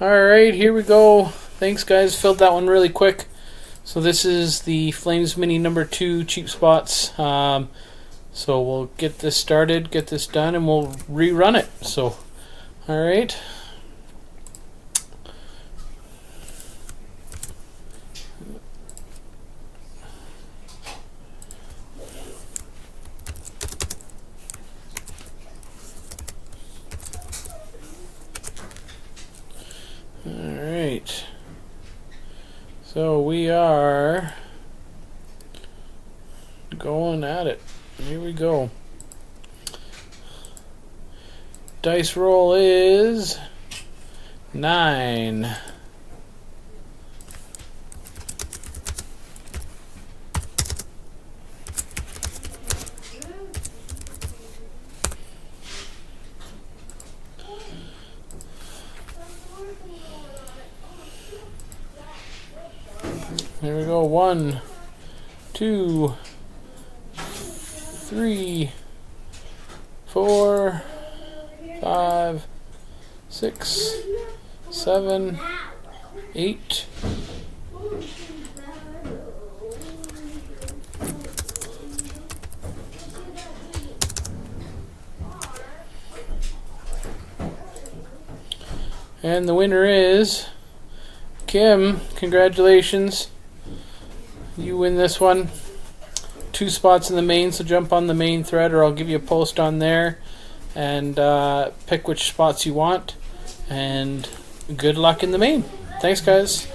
Alright, here we go. Thanks guys, filled that one really quick. So this is the Flames Mini number 2 cheap spots. So we'll get this started, get this done, and we'll rerun it. So, alright. Alright. So we are going at it. Here we go. Dice roll is 9. There we go. 1, 2, 3, 4, 5, 6, 7, 8. And the winner is Kim. Congratulations. You win this one. 2 spots in the main, so jump on the main thread or I'll give you a post on there and pick which spots you want. And good luck in the main. Thanks guys.